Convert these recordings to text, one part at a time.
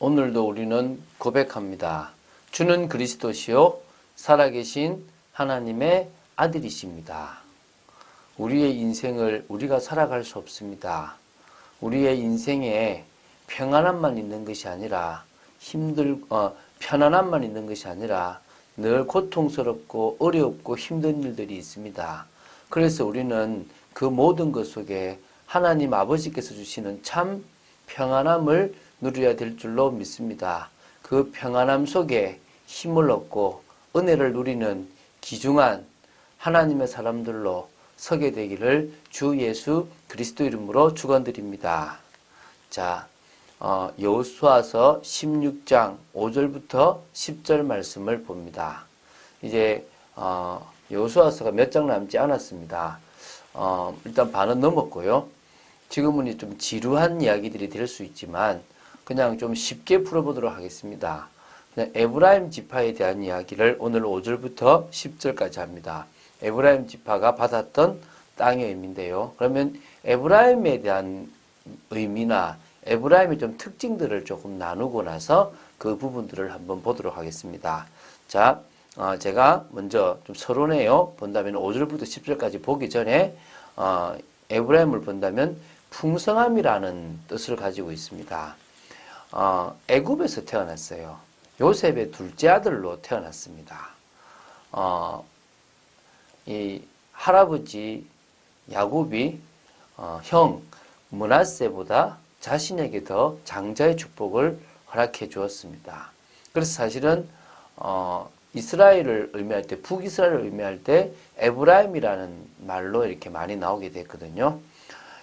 오늘도 우리는 고백합니다. 주는 그리스도시요 살아계신 하나님의 아들이십니다. 우리의 인생을 우리가 살아갈 수 없습니다. 우리의 인생에 평안함만 있는 것이 아니라 편안함만 있는 것이 아니라 늘 고통스럽고 어렵고 힘든 일들이 있습니다. 그래서 우리는 그 모든 것 속에 하나님 아버지께서 주시는 참 평안함을 누려야 될 줄로 믿습니다. 그 평안함 속에 힘을 얻고 은혜를 누리는 귀중한 하나님의 사람들로 서게 되기를 주 예수 그리스도 이름으로 축원드립니다. 자, 여호수아서 16장 5절부터 10절 말씀을 봅니다. 이제 여호수아서가 몇 장 남지 않았습니다. 일단 반은 넘었고요. 지금은 좀 지루한 이야기들이 될 수 있지만 그냥 좀 쉽게 풀어보도록 하겠습니다. 그냥 에브라임 지파에 대한 이야기를 오늘 5절부터 10절까지 합니다. 에브라임 지파가 받았던 땅의 의미인데요. 그러면 에브라임에 대한 의미나 에브라임의 좀 특징들을 조금 나누고 나서 그 부분들을 한번 보도록 하겠습니다. 자, 제가 먼저 좀 서론해요. 본다면 5절부터 10절까지 보기 전에 에브라임을 본다면 풍성함이라는 뜻을 가지고 있습니다. 애굽에서 태어났어요. 요셉의 둘째 아들로 태어났습니다. 이 할아버지 야곱이 형 므낫세보다 자신에게 더 장자의 축복을 허락해 주었습니다. 그래서 사실은 이스라엘을 의미할 때, 북이스라엘을 의미할 때 에브라임이라는 말로 이렇게 많이 나오게 됐거든요.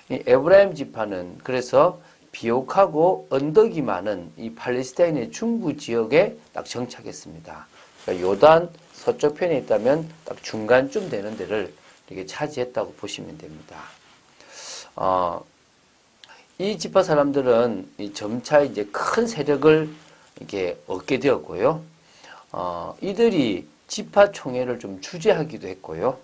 이 에브라임 지파는 그래서 비옥하고 언덕이 많은 이 팔레스타인의 중부 지역에 딱 정착했습니다. 그러니까 요단 서쪽 편에 있다면 딱 중간쯤 되는 데를 이렇게 차지했다고 보시면 됩니다. 이 지파 사람들은 점차 이제 큰 세력을 이렇게 얻게 되었고요. 이들이 지파 총회를 좀 주재하기도 했고요.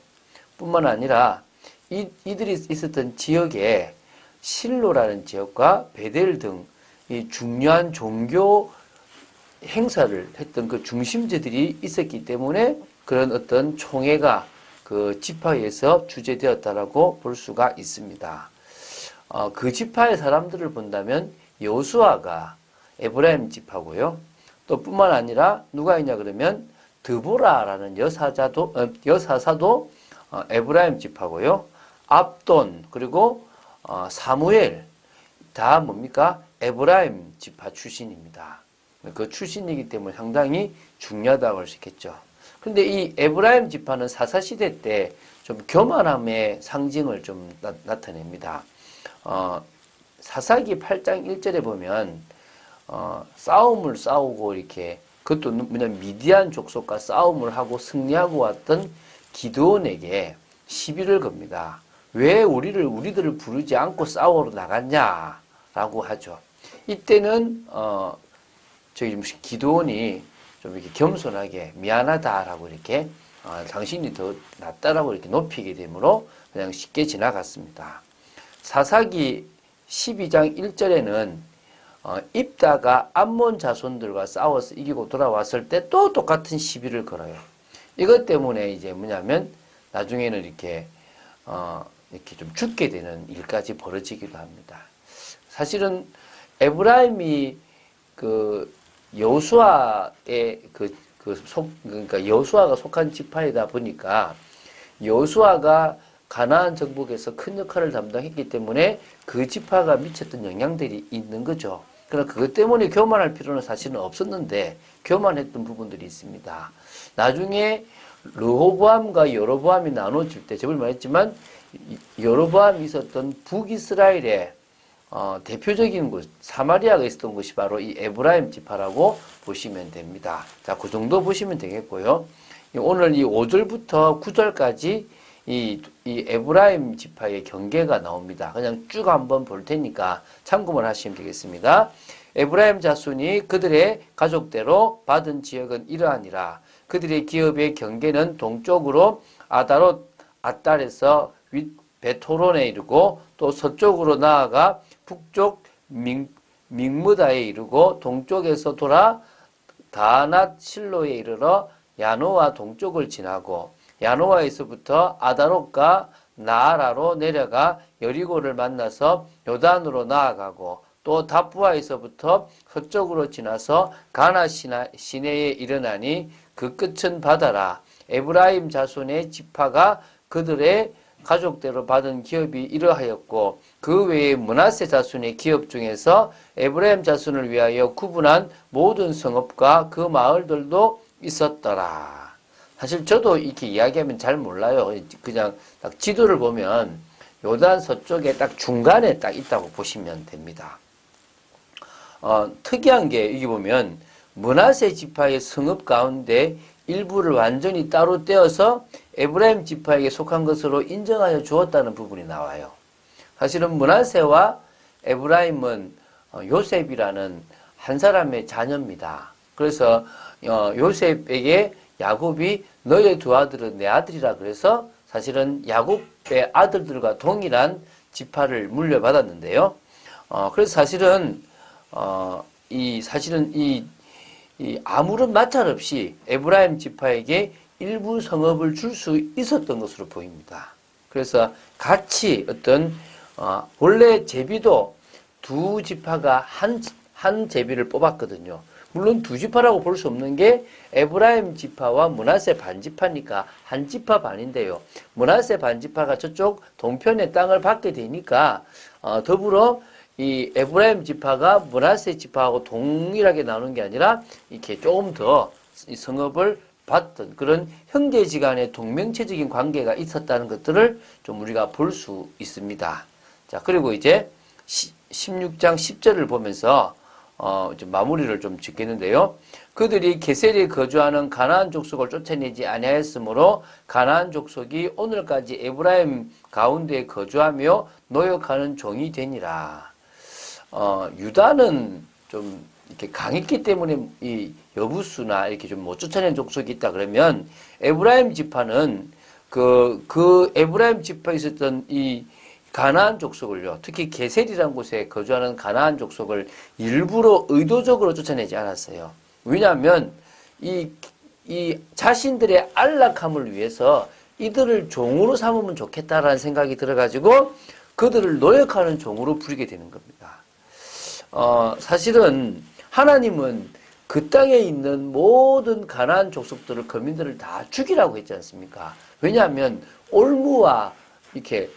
뿐만 아니라 이들이 있었던 지역에 실로라는 지역과 베델 등 이 중요한 종교 행사를 했던 그 중심지들이 있었기 때문에 그런 어떤 총회가 그 지파에서 주재되었다라고 볼 수가 있습니다. 그 지파의 사람들을 본다면 여호수아가 에브라임 지파고요. 또 뿐만 아니라 누가 있냐 그러면 드보라라는 여사사도 에브라임 지파고요. 압돈 그리고 사무엘 다 뭡니까? 에브라임 지파 출신입니다. 그 출신이기 때문에 상당히 중요하다고 할 수 있겠죠. 그런데 이 에브라임 지파는 사사시대 때 좀 교만함의 상징을 좀 나타냅니다. 사사기 8장 1절에 보면 싸움을 싸우고 이렇게 그것도 뭐냐면 미디안 족속과 싸움을 하고 승리하고 왔던 기드온에게 시비를 겁니다. 왜 우리들을 부르지 않고 싸우러 나갔냐라고 하죠. 이때는 기드온이 좀 이렇게 겸손하게 미안하다라고 이렇게 당신이 더 낫다라고 이렇게 높이게 되므로 그냥 쉽게 지나갔습니다. 사사기 12장 1절에는 입다가 암몬 자손들과 싸워서 이기고 돌아왔을 때 또 똑같은 시비를 걸어요. 이것 때문에 이제 뭐냐면 나중에는 이렇게 좀 죽게 되는 일까지 벌어지기도 합니다. 사실은 에브라임이 그 여호수아의 그러니까 여호수아가 속한 지파이다 보니까 여호수아가 가나안 정복에서 큰 역할을 담당했기 때문에 그 지파가 미쳤던 영향들이 있는 거죠. 그러나 그것 때문에 교만할 필요는 사실은 없었는데 교만했던 부분들이 있습니다. 나중에 르호보암과 여로보암이 나눠질 때 저번에 말했지만 여로보암이 있었던 북이스라엘의 대표적인 곳 사마리아가 있었던 곳이 바로 이 에브라임 지파라고 보시면 됩니다. 자, 그 정도 보시면 되겠고요. 오늘 이 5절부터 9절까지 이 에브라임 지파의 경계가 나옵니다. 그냥 쭉 한번 볼 테니까 참고만 하시면 되겠습니다. 에브라임 자손이 그들의 가족대로 받은 지역은 이러하니라. 그들의 기업의 경계는 동쪽으로 아다롯 앗달에서 윗 베토론에 이르고 또 서쪽으로 나아가 북쪽 믹무다에 이르고 동쪽에서 돌아 다낫 실로에 이르러 야노아 동쪽을 지나고 야노아에서부터 아다롯과 나아라로 내려가 여리고를 만나서 요단으로 나아가고 또 다부아에서부터 서쪽으로 지나서 가나 시내에 이르나니 그 끝은 바다라. 에브라임 자손의 지파가 그들의 가족대로 받은 기업이 이러하였고 그 외에 므낫세 자손의 기업 중에서 에브라임 자손을 위하여 구분한 모든 성읍과 그 마을들도 있었더라. 사실 저도 이렇게 이야기하면 잘 몰라요. 그냥 딱 지도를 보면 요단 서쪽에 딱 중간에 딱 있다고 보시면 됩니다. 특이한 게 여기 보면 므낫세 지파의 성읍 가운데 일부를 완전히 따로 떼어서 에브라임 지파에게 속한 것으로 인정하여 주었다는 부분이 나와요. 사실은 므낫세와 에브라임은 요셉이라는 한 사람의 자녀입니다. 그래서 요셉에게 야곱이 너의 두 아들은 내 아들이라 그래서 사실은 야곱의 아들들과 동일한 지파를 물려받았는데요. 그래서 사실은 이 아무런 마찰 없이 에브라임 지파에게 일부 성읍을 줄 수 있었던 것으로 보입니다. 그래서 같이 원래 제비도 두 지파가 한 제비를 뽑았거든요. 물론 두 지파라고 볼 수 없는 게 에브라임 지파와 므낫세 반지파니까 한 지파 반인데요. 므낫세 반지파가 저쪽 동편의 땅을 받게 되니까 더불어 이 에브라임 지파가 므낫세 지파하고 동일하게 나누는 게 아니라 이렇게 조금 더 이 성읍을 받던 그런 형제지간의 동명체적인 관계가 있었다는 것들을 좀 우리가 볼 수 있습니다. 자, 그리고 이제 16장 10절을 보면서 좀 마무리를 좀 짓겠는데요. 그들이 게셀에 거주하는 가나안 족속을 쫓아내지 아니하였으므로 가나안 족속이 오늘까지 에브라임 가운데에 거주하며 노역하는 종이 되니라. 유다는 좀 이렇게 강했기 때문에 이 여부수나 이렇게 좀 못 쫓아낸 족속이 있다 그러면 에브라임 지파는 그 에브라임 지파에 있었던 이 가나안 족속을요, 특히 게셀이라는 곳에 거주하는 가나안 족속을 일부러 의도적으로 쫓아내지 않았어요. 왜냐하면 이 자신들의 안락함을 위해서 이들을 종으로 삼으면 좋겠다라는 생각이 들어가지고 그들을 노역하는 종으로 부리게 되는 겁니다. 사실은 하나님은 그 땅에 있는 모든 가나안 족속들을 거민들을 다 죽이라고 했지 않습니까? 왜냐하면 올무와 이렇게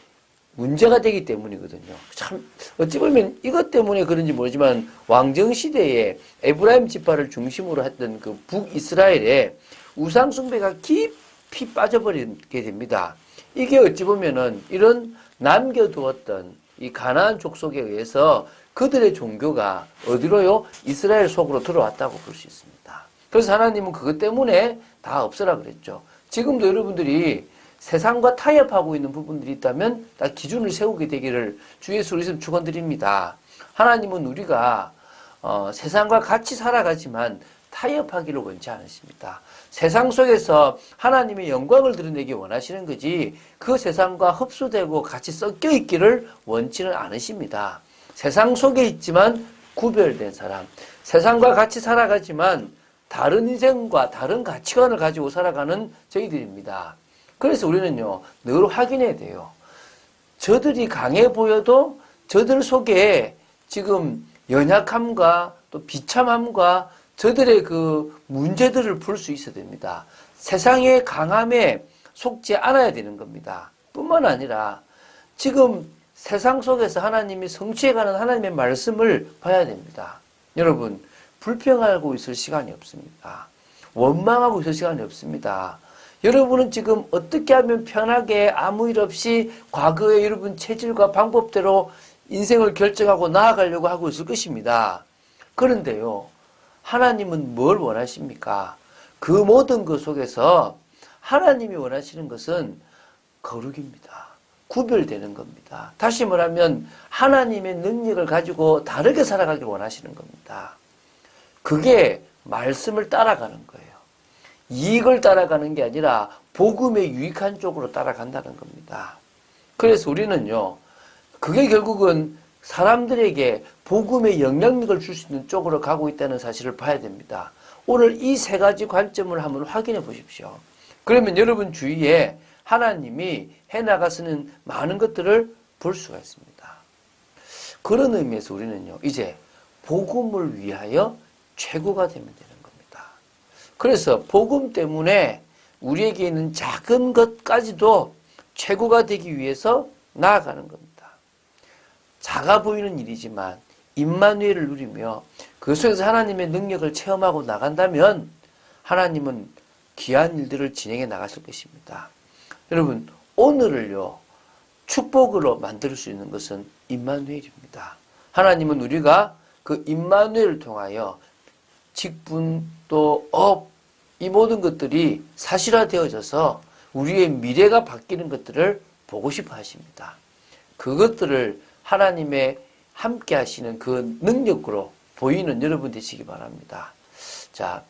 문제가 되기 때문이거든요. 참 어찌 보면 이것 때문에 그런지 모르지만 왕정 시대에 에브라임 지파를 중심으로 했던 그 북이스라엘에 우상 숭배가 깊이 빠져버리게 됩니다. 이게 어찌 보면은 이런 남겨두었던 이 가나안 족속에 의해서 그들의 종교가 어디로요? 이스라엘 속으로 들어왔다고 볼 수 있습니다. 그래서 하나님은 그것 때문에 다 없애라 그랬죠. 지금도 여러분들이 세상과 타협하고 있는 부분들이 있다면 다 기준을 세우게 되기를 주 예수 그리스도 축원드립니다. 하나님은 우리가 세상과 같이 살아가지만 타협하기를 원치 않으십니다. 세상 속에서 하나님의 영광을 드러내기 원하시는 거지 그 세상과 흡수되고 같이 섞여 있기를 원치는 않으십니다. 세상 속에 있지만 구별된 사람, 세상과 같이 살아가지만 다른 인생과 다른 가치관을 가지고 살아가는 저희들입니다. 그래서 우리는요, 늘 확인해야 돼요. 저들이 강해 보여도 저들 속에 지금 연약함과 또 비참함과 저들의 그 문제들을 풀 수 있어야 됩니다. 세상의 강함에 속지 않아야 되는 겁니다. 뿐만 아니라 지금 세상 속에서 하나님이 성취해가는 하나님의 말씀을 봐야 됩니다. 여러분, 불평하고 있을 시간이 없습니다. 원망하고 있을 시간이 없습니다. 여러분은 지금 어떻게 하면 편하게 아무 일 없이 과거의 여러분 체질과 방법대로 인생을 결정하고 나아가려고 하고 있을 것입니다. 그런데요, 하나님은 뭘 원하십니까? 그 모든 것 속에서 하나님이 원하시는 것은 거룩입니다. 구별되는 겁니다. 다시 말하면 하나님의 능력을 가지고 다르게 살아가길 원하시는 겁니다. 그게 말씀을 따라가는 거예요. 이익을 따라가는 게 아니라 복음에 유익한 쪽으로 따라간다는 겁니다. 그래서 우리는요, 그게 결국은 사람들에게 복음의 영향력을 줄 수 있는 쪽으로 가고 있다는 사실을 봐야 됩니다. 오늘 이 세 가지 관점을 한번 확인해 보십시오. 그러면 여러분 주위에 하나님이 해나가시는 많은 것들을 볼 수가 있습니다. 그런 의미에서 우리는요, 이제 복음을 위하여 최고가 되면 되는 겁니다. 그래서 복음 때문에 우리에게 있는 작은 것까지도 최고가 되기 위해서 나아가는 겁니다. 작아 보이는 일이지만 임마누엘을 누리며 그 속에서 하나님의 능력을 체험하고 나간다면 하나님은 귀한 일들을 진행해 나가실 것입니다. 여러분, 오늘을요, 축복으로 만들 수 있는 것은 임마누엘입니다. 하나님은 우리가 그 임마누엘을 통하여 직분 또 업, 이 모든 것들이 사실화되어져서 우리의 미래가 바뀌는 것들을 보고 싶어 하십니다. 그것들을 하나님의 함께 하시는 그 능력으로 보이는 여러분 되시기 바랍니다. 자,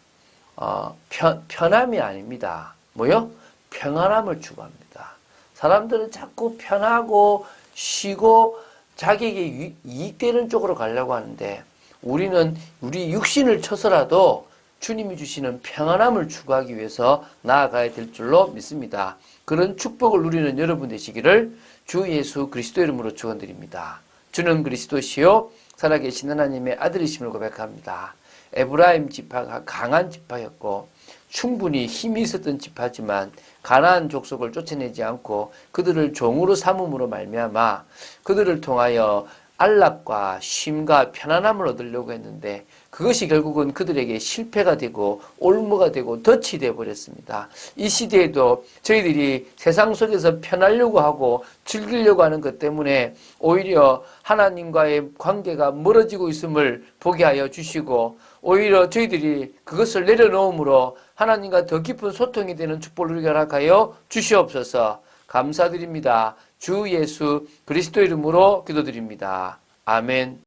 편함이 아닙니다. 뭐요? 평안함을 추구합니다. 사람들은 자꾸 편하고 쉬고 자기에게 이익되는 쪽으로 가려고 하는데 우리는 우리 육신을 쳐서라도 주님이 주시는 평안함을 추구하기 위해서 나아가야 될 줄로 믿습니다. 그런 축복을 누리는 여러분 되시기를 주 예수 그리스도 이름으로 축원드립니다. 주는 그리스도시요 살아계신 하나님의 아들이심을 고백합니다. 에브라임 지파가 강한 지파였고 충분히 힘이 있었던 지파지만 가나안 족속을 쫓아내지 않고 그들을 종으로 삼음으로 말미암아 그들을 통하여 안락과 쉼과 편안함을 얻으려고 했는데 그것이 결국은 그들에게 실패가 되고 올무가 되고 덫이 되어버렸습니다. 이 시대에도 저희들이 세상 속에서 편하려고 하고 즐기려고 하는 것 때문에 오히려 하나님과의 관계가 멀어지고 있음을 보게 하여 주시고 오히려 저희들이 그것을 내려놓음으로 하나님과 더 깊은 소통이 되는 축복을 누리게 허락하여 주시옵소서. 감사드립니다. 주 예수 그리스도 이름으로 기도드립니다. 아멘.